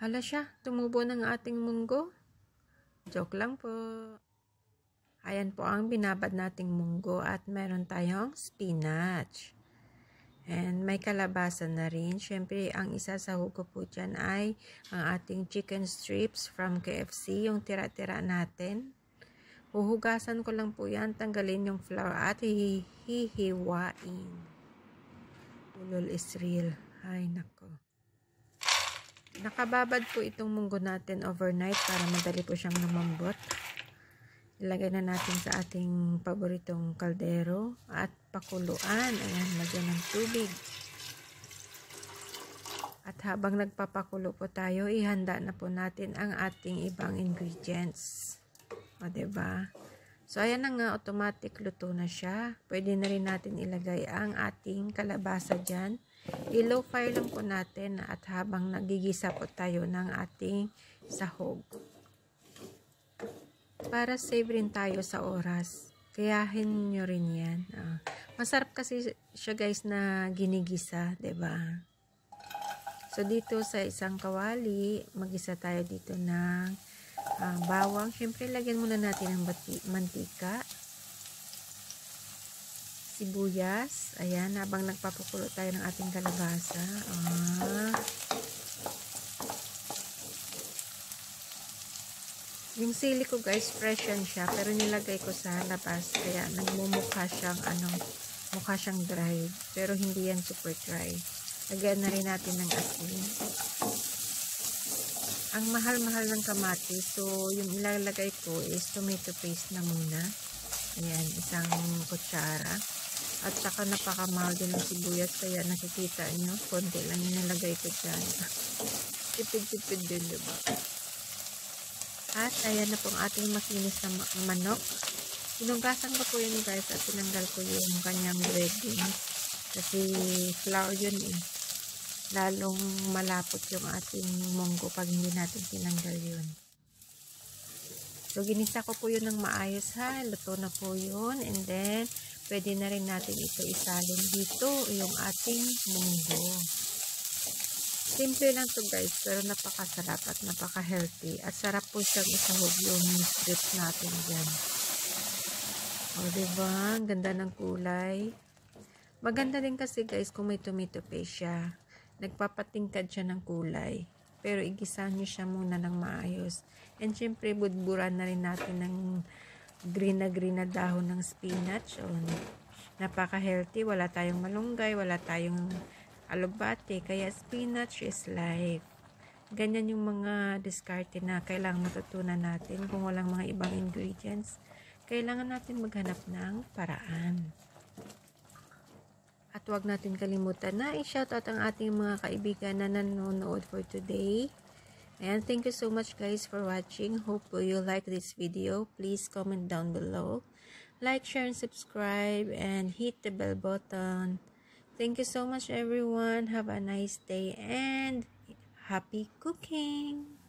Hala siya, tumubo ng ating munggo. Joke lang po. Ayan po ang binabad nating munggo at meron tayong spinach. And may kalabasa na rin. Siyempre, ang isasahog ko po dyan ay ang ating chicken strips from KFC, yung tira-tira natin. Huhugasan ko lang po yan, tanggalin yung flour at hihiwain. Ulol is real. Ay, nako. Nakababad po itong munggo natin overnight para madali po siyang lumambot. Ilagay na natin sa ating paboritong kaldero at pakuluan. Ayan, lagyan ng tubig. At habang nagpapakulo po tayo, ihanda na po natin ang ating ibang ingredients. O, diba? So, ayan na nga, automatic luto na siya. Pwede na rin natin ilagay ang ating kalabasa dyan. I-low fire lang po natin at habang nagigisa po tayo ng ating sahog. Para save rin tayo sa oras. Kayahin nyo rin yan. Masarap kasi siya guys na ginigisa, 'di ba? So dito sa isang kawali, magisa tayo dito ng bawang. Siyempre lagyan muna natin ng mantika. Sibuyas. Ayan, habang nagpapakulo tayo ng ating kalabasa. Yung sili ko guys, fresh yan siya. Pero nilagay ko sa labas. Kaya nagmumukha siyang mukha siyang dry. Pero hindi yan super dry. Lagyan na rin natin ng asin. Ang mahal-mahal ng kamatis. So, yung ilalagay ko is tomato paste na muna. Ayan, isang kutsara. At saka napakamahal din ng sibuyas. Kaya nakikita nyo, konti lang yung nilagay ko dyan. Tipid-tipid din, diba? At ayan na pong ating makinis na manok. Hinugasan ko po yun guys at tinanggal ko yung kanyang breading. Kasi flour yun eh. Lalong malapot yung ating munggo pag hindi natin tinanggal yun. So ginisa ko po yun ng maayos ha. Luto na po yun. And then pwede na rin natin ito isalin dito yung ating munggo. Simple lang to guys, pero napakasarap at napaka-healthy. At sarap po siyang isahog yung strips natin dyan. O, diba? Ang ganda ng kulay. Maganda din kasi guys kung may tomato paste siya. Nagpapatingkad siya ng kulay. Pero igisahan nyo siya muna ng maayos. And syempre, budburan na rin natin ng green na dahon ng spinach. O, napaka-healthy. Wala tayong malunggay, wala tayong alugbate, kaya spinach is life. Ganyan yung mga diskarte na kailangan matutunan natin kung walang mga ibang ingredients. Kailangan natin maghanap ng paraan. At huwag natin kalimutan na i-shoutout ang ating mga kaibigan na nanonood for today. And thank you so much guys for watching. Hope you like this video. Please comment down below. Like, share, and subscribe. And hit the bell button. Thank you so much everyone. Have a nice day and happy cooking!